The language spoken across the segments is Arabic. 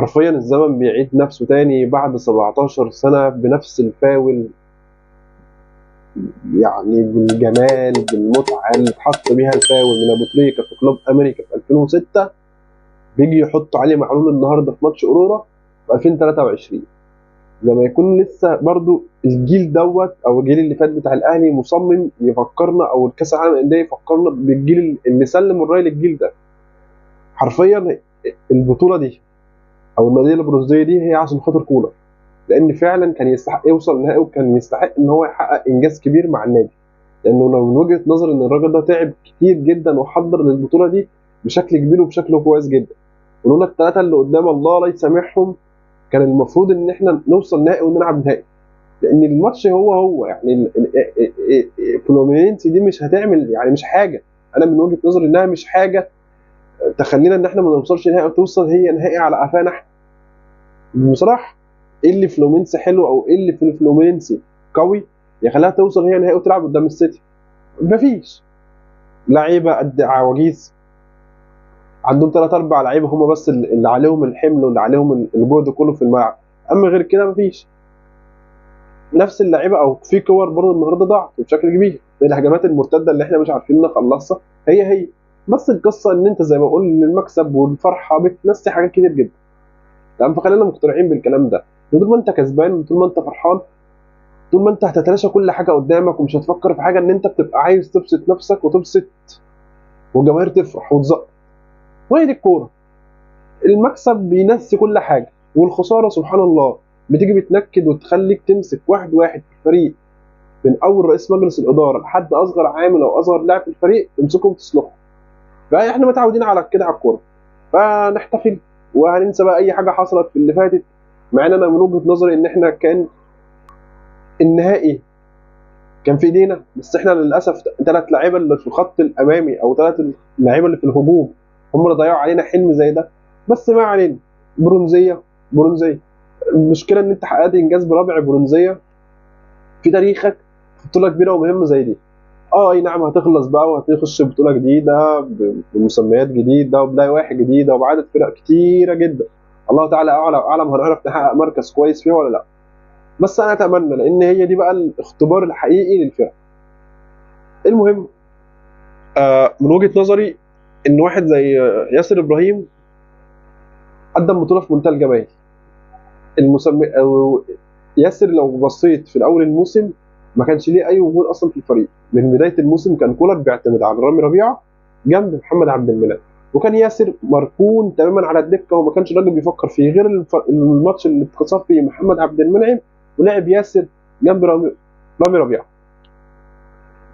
حرفيا الزمن بيعيد نفسه تاني بعد 17 سنة بنفس الفاول، يعني بالجمال بالمتعة اللي اتحط بيها الفاول من أبو تريكة في كلوب أمريكا في 2006، بيجي يحط علي معلول النهارده في ماتش أورورا في 2023. زي ما يكون لسه برضو الجيل دوت أو الجيل اللي فات بتاع الأهلي مصمم يفكرنا، أو الكأس العالم للأندية يفكرنا بالجيل اللي سلم الراي للجيل ده. حرفيا البطولة دي أو الميدالية البرونزية دي هي عشان خاطر كولر، لان فعلا كان يستحق يوصل النهائي، وكان يستحق ان هو يحقق انجاز كبير مع النادي. لانه لو من وجهه نظري ان الراجل ده تعب كتير جدا وحضر للبطوله دي بشكل كبير وبشكل كويس جدا. ولولا الثلاثه اللي قدام الله لا يسامحهم كان المفروض ان احنا نوصل نهائي ونلعب نهائي. لان الماتش هو يعني فلومينينسي دي مش هتعمل يعني مش حاجه. انا من وجهه نظري انها مش حاجه تخلينا ان احنا ما نوصلش نهائي، او توصل هي نهائي على قفانا احنا بصراحه. ايه اللي فلومينسي حلو او ايه اللي في فلومينسي قوي يخليها توصل هي نهائي وتلعب قدام السيتي؟ مفيش. لعيبه قد عواجيز، عندهم ثلاث اربع لعيبه هم بس اللي عليهم الحمل واللي عليهم الجهد كله في الملعب، اما غير كده مفيش. نفس اللعيبه او في كور برضه النهارده ضاعت بشكل كبير، الهجمات المرتده اللي احنا مش عارفين نخلصها هي. بس القصه ان انت زي ما بقول ان المكسب والفرحه بتنسي حاجات كتير جدا. تمام، فخلينا مقتنعين بالكلام ده. طول ما انت كسبان وطول ما انت فرحان، طول ما انت هتتلاشى كل حاجه قدامك ومش هتفكر في حاجه، ان انت بتبقى عايز تبسط نفسك وتبسط والجماهير تفرح وتزق. وهي دي الكوره، المكسب بينسي كل حاجه، والخساره سبحان الله بتيجي بتنكد وتخليك تمسك واحد واحد في الفريق، من اول رئيس مجلس الاداره لحد اصغر عامل او اصغر لاعب في الفريق تمسكهم وتسلخهم. فاحنا متعودين على كده على الكوره، فنحتفل وهننسى بقى اي حاجه حصلت في اللي فاتت. مع ان انا من وجهه نظري ان احنا كان النهائي كان في ايدينا، بس احنا للاسف ثلاث لعيبه اللي في الخط الامامي او ثلاث لعيبه اللي في الهجوم هم اللي ضيعوا علينا حلم زي ده. بس ما علينا، برونزيه برونزيه. المشكله ان انت حققت انجاز برابع برونزيه في تاريخك في بطوله كبيره ومهمه زي دي. اه اي نعم، هتخلص بقى وهتخش بطوله جديده بمسميات جديده وبلائحه جديده وبعدد فرق كتيره جدا، الله تعالى اعلم هنعرف نحقق مركز كويس فيها ولا لا. بس انا اتمنى، لان هي دي بقى الاختبار الحقيقي للفرق. المهم، من وجهه نظري ان واحد زي ياسر ابراهيم قدم بطوله في منتهى الجمال. المسمى أو ياسر لو بصيت في الاول الموسم ما كانش ليه اي وجود اصلا في الفريق. من بدايه الموسم كان كولر بيعتمد على رامي ربيعه جنب محمد عبد المنعم، وكان ياسر مركون تماما على الدكه، وما كانش الراجل بيفكر فيه غير الماتش اللي اتصاب فيه محمد عبد المنعم ولعب ياسر جنب رامي ربيعه.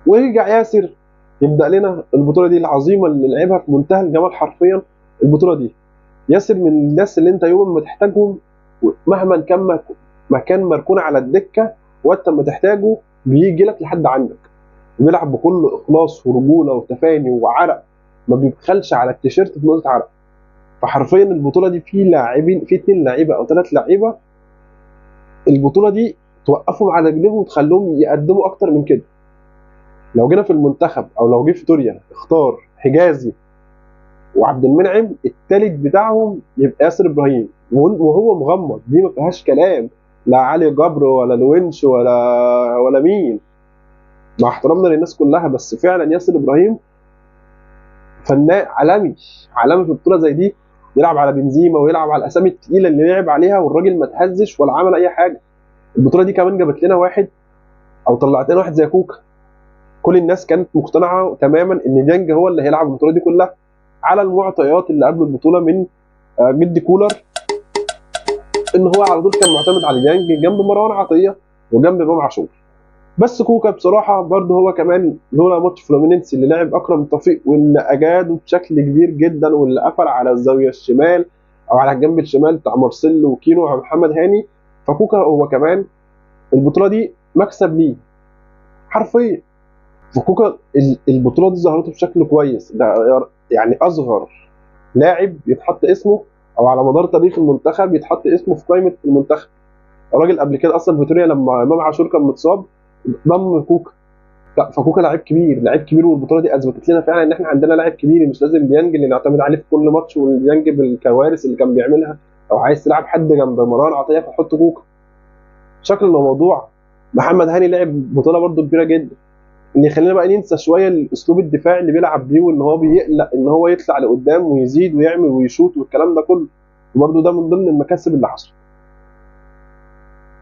ويرجع ياسر يبدا لنا البطوله دي العظيمه اللي لعبها في منتهى الجمال حرفيا. البطوله دي ياسر من الناس اللي انت يوم ما تحتاجهم مهما كان مكان مركون على الدكه، وقت ما تحتاجه بيجي لك لحد عندك، بيلعب بكل اخلاص ورجوله وتفاني وعرق، ما بيبخلش على التيشيرت في نقطه عرق. فحرفيا البطوله دي في لاعبين، في اثنين لعيبه او ثلاث لعيبه البطوله دي توقفهم على رجليهم وتخليهم يقدموا اكتر من كده. لو جينا في المنتخب او لو جه في فيتوريا اختار حجازي وعبد المنعم، الثالث بتاعهم يبقى ياسر ابراهيم، وهو مغمض، دي ما فيهاش كلام. لا علي جبر ولا الونش ولا مين، مع احترامنا للناس كلها، بس فعلا ياسر ابراهيم فنان عالمي، عالمي في بطوله زي دي. يلعب على بنزيما ويلعب على الاسامي الثقيله اللي لعب عليها، والراجل ما تهزش ولا عمل اي حاجه. البطوله دي كمان جابت لنا واحد او طلعت لنا واحد زي كوكا. كل الناس كانت مقتنعه تماما ان ديانج هو اللي هيلعب البطوله دي كلها، على المعطيات اللي قبل البطوله من جدي كولر، ان هو على طول كان معتمد على ديانج جنب مروان عطيه وجنب امام عاشور. بس كوكا بصراحه برضه هو كمان لولا ماتش فلومينينسي اللي لعب اكرم توفيق واللي اجاده بشكل كبير جدا، واللي قفل على الزاويه الشمال او على الجنب الشمال بتاع مارسيلو وكينو ومحمد هاني، فكوكا هو كمان البطوله دي مكسب ليه حرفيا. فكوكا البطوله دي ظهرته بشكل كويس، ده يعني اصغر لاعب يتحط اسمه او على مدار تاريخ المنتخب يتحط اسمه في قائمه المنتخب. الراجل قبل كده اصلا فيتوريا لما امام عاشور كان متصاب ضم كوكا. لا، فكوكا لعيب كبير، لعيب كبير، والبطوله دي اثبتت لنا فعلا ان احنا عندنا لاعب كبير، مش لازم ديانج اللي نعتمد عليه في كل ماتش، وديانج بالكوارث اللي كان بيعملها او عايز تلعب حد جنب مروان عطيه فتحط كوكا. شكل الموضوع محمد هاني لعب بطوله برده كبيره جدا، ان يخلينا بقى ننسى شويه الاسلوب الدفاعي اللي بيلعب بيه، وان هو بيقلق ان هو يطلع لقدام ويزيد ويعمل ويشوط والكلام ده كله. وبرده ده من ضمن المكاسب اللي حصلت.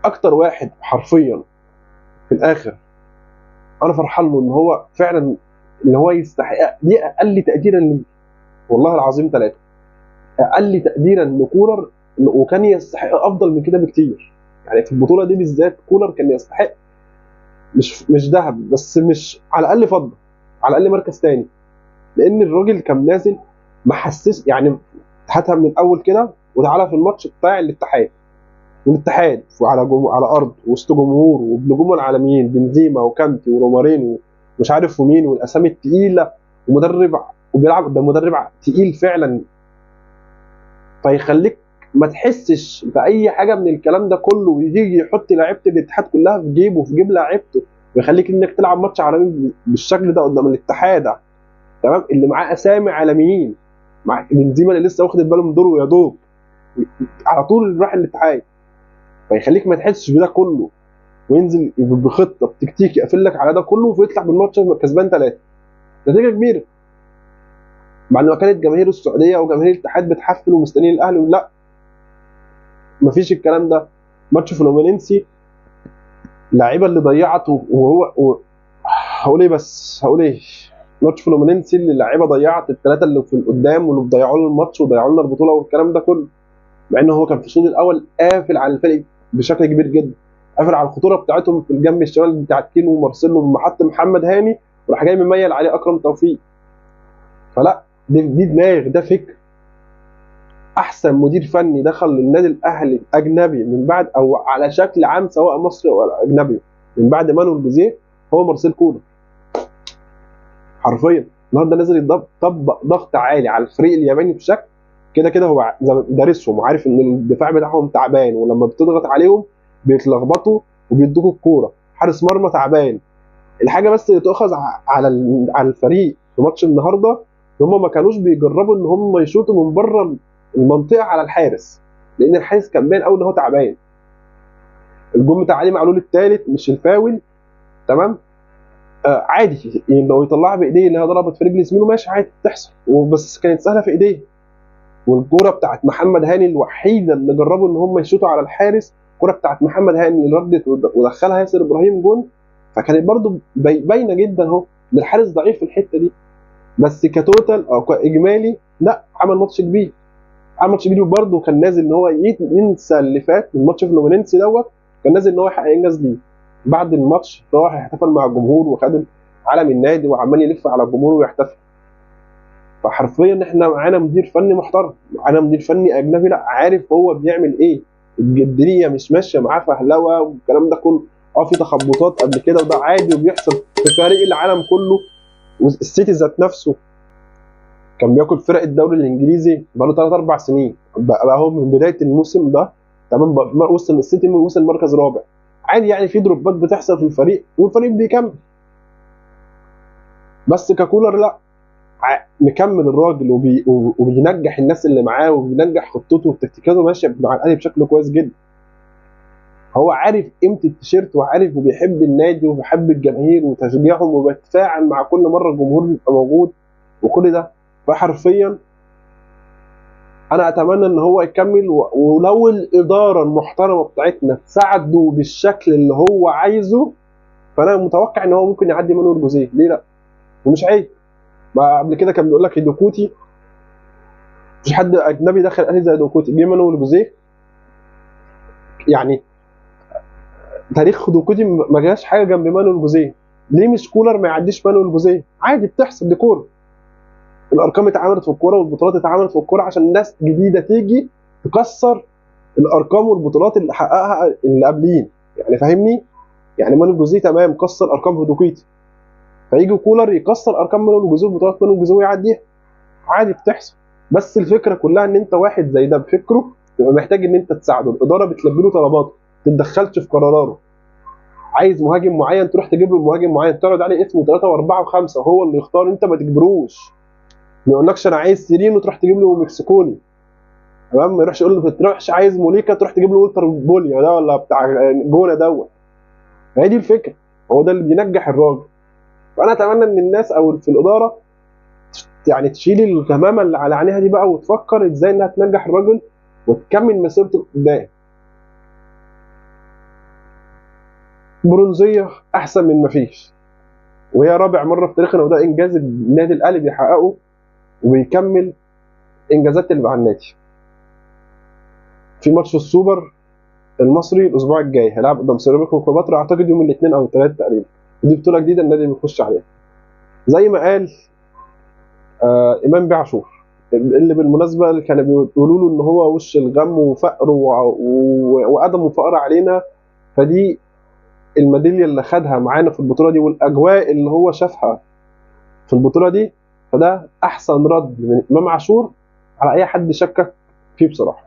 اكتر واحد حرفيا في الاخر انا فرحان له ان هو فعلا اللي هو يستحق دي اقل تقديرا ليه، والله العظيم ثلاثه اقل تقديرا لكولر، وكان يستحق افضل من كده بكتير. يعني في البطوله دي بالذات كولر كان يستحق مش ذهب بس، مش على الاقل فضه، على الاقل مركز تاني. لان الراجل كان نازل محسس يعني. هاتها من الاول كده وتعالى في الماتش بتاع الاتحاد، والاتحاد على ارض وسط جمهور وبنجوم العالميين بنزيما وكانتي ورومارينو ومش عارف ومين والاسامي الثقيله، ومدرب وبيلعب ده مدرب تقيل فعلا، فيخليك ما تحسش باي حاجه من الكلام ده كله، ويجي يحط لعيبه الاتحاد كلها في جيبه وفي جيب لعيبته، ويخليك انك تلعب ماتش عالمي بالشكل ده قدام الاتحاد ده. تمام، اللي معاه اسامي عالميين، مع بنزيما اللي لسه واخد البالون دور ويا دوب على طول راح الاتحاد، فيخليك ما تحسش بده كله، وينزل بخطه بتكتيك يقفل لك على ده كله، ويطلع بالماتش كسبان ثلاثه، نتيجه كبيره. مع ان كانت جماهير السعوديه وجماهير الاتحاد بتحفل ومستنيين الاهلي، لا مفيش الكلام ده. ماتش فلومينينسي اللعيبه اللي ضيعت هقول ايه بس هقول ايه، ماتش فلومينينسي اللي اللعيبه ضيعت الثلاثه اللي في القدام واللي ضيعوا لنا الماتش وضيعوا لنا البطوله والكلام ده كله، مع انه هو كان في الشوط الاول قافل على الفريق بشكل كبير جدا، قافل على الخطوره بتاعتهم في الجنب الشمال بتاعت كينو ومارسيلو، لما حط محمد هاني وراح جاي مميل عليه اكرم توفيق. فلا دي دماغ، ده فكر. احسن مدير فني دخل للنادي الاهلي اجنبي من بعد، او على شكل عام سواء مصري او اجنبي، من بعد مانويل جوزيه هو مارسيل كولر. حرفيا النهارده نازل يطبق ضغط عالي على الفريق الياباني بشكل كده كده، هو دارسهم وعارف ان الدفاع بتاعهم تعبان، ولما بتضغط عليهم بيتلخبطوا وبيدوكوا الكوره. حارس مرمى تعبان. الحاجه بس اللي تؤخذ على الفريق في ماتش النهارده ان هم ما كانوش بيجربوا ان هم يشوطوا من بره المنطقه على الحارس، لان الحارس كان باين قوي ان هو تعبان. الجون بتاع علي معلول الثالث مش الفاول، تمام، عادي لو يطلعها بايديه اللي هي ضربت في رجل زميله ماشي عادي بتحصل، وبس كانت سهله في ايديه. والكوره بتاعت محمد هاني الوحيده اللي جربوا ان هم يشوطوا على الحارس، الكوره بتاعت محمد هاني اللي ردت ودخلها ياسر ابراهيم جون، فكانت برضو باينه جدا اهو ان الحارس ضعيف في الحته دي. بس كتوتال او كاجمالي لا، عمل ماتش كبير، عمل ماتش كبير، وبرده كان نازل ان هو ينسى اللي فات من ماتش فلومينينسي دوت، كان نازل ان هو يحقق انجاز ليه. بعد الماتش راح يحتفل مع الجمهور وخد علم النادي وعمال يلف على الجمهور ويحتفل. فحرفيا احنا معانا مدير فني محترم، معانا مدير فني اجنبي لا عارف هو بيعمل ايه. الدنيا مش ماشيه معاه فهلوه والكلام ده كله، في تخبطات قبل كده وده عادي وبيحصل في فريق العالم كله. والسيتي ذات نفسه كان بياكل فرق الدوري الانجليزي بقاله 3 4 سنين، بقى هو من بدايه الموسم ده تمام، وصل السيتي وصل مركز رابع عادي. يعني في دروبات بتحصل في الفريق والفريق بيكمل، بس ككولر لا، مكمل الراجل وبينجح الناس اللي معاه وبينجح خطته وتكتيكاته ماشيه مع الاهلي بشكل كويس جدا. هو عارف قيمه التيشيرت وعارف وبيحب النادي وبيحب الجماهير وتشجيعهم وبيتفاعل مع كل مره الجمهور بيبقى موجود وكل ده. فحرفيا انا اتمنى ان هو يكمل، ولو الاداره المحترمه بتاعتنا تساعده بالشكل اللي هو عايزه، فانا متوقع ان هو ممكن يعدي مانويل جوزيه، ليه لا؟ ومش عيب. ما قبل كده كان بيقول لك هيدوكوتي، مش حد اجنبي دخل الاهلي زي هيدوكوتي، جه مانويل جوزيه. يعني تاريخ هيدوكوتي ما جاش حاجه جنب مانويل جوزيه. ليه مش كولر ما يعديش مانويل جوزيه؟ عادي بتحصل، دي كوره. الارقام اتعملت في الكوره والبطولات اتعملت في الكوره عشان ناس جديده تيجي تكسر الارقام والبطولات اللي حققها اللي قبلين، يعني فاهمني؟ يعني مانويل جوزيه تمام كسر ارقام هيدوكوتي، فيجي كولر يكسر ارقام مانويل جوزيه وبطولات مانويل جوزيه ويعديها، عادي بتحصل. بس الفكره كلها ان انت واحد زي ده بفكره تبقى محتاج ان انت تساعده، الاداره بتلبي له طلباته، ما تتدخلش في قراراته. عايز مهاجم معين تروح تجيب له مهاجم معين، تعرض عليه اسمه 3 و4 و5 وهو اللي يختار، انت ما تجبروش. ما يقولكش انا عايز سيرين وتروح تجيب له مكسيكوني، تمام، ما يروحش يقول له ما تروحش عايز موليكا تروح تجيب له والتر بوليا ده ولا بتاع جونه دوت. هي دي الفكره، هو ده اللي بينجح الراجل. فانا اتمنى ان الناس او في الاداره يعني تشيل الغمامه اللي على عينيها دي بقى، وتفكر ازاي انها تنجح الراجل وتكمل مسيرته قدام. برونزيه احسن من ما فيش، وهي رابع مره في تاريخنا، وده انجاز النادي الاهلي بيحققه، وبيكمل انجازات اللي مع النادي. في ماتش السوبر المصري الاسبوع الجاي هيلعب قدام سيراميكا كليوباترا، اعتقد يوم الاثنين او الثلاث تقريبا. دي بطوله جديده النادي بيخش عليها، زي ما قال امام بيه عاشور، اللي بالمناسبه اللي كانوا بيقولوا له ان هو وش الغم وفقر وادم وفقر علينا. فدي الميداليه اللي خدها معانا في البطوله دي، والاجواء اللي هو شافها في البطوله دي، فده احسن رد من امام عاشور على اي حد شكك فيه بصراحه.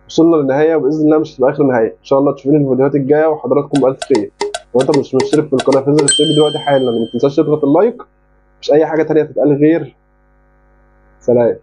وصلنا للنهايه، وباذن الله مش هتبقى اخر نهايه، ان شاء الله تشوفوني الفيديوهات الجايه وحضراتكم بالف خير. لو انت مش مشترك في القناه فانزل اشترك دلوقتي حالا، ما تنساش تضغط اللايك. مش اي حاجه تانيه تتقال غير سلام.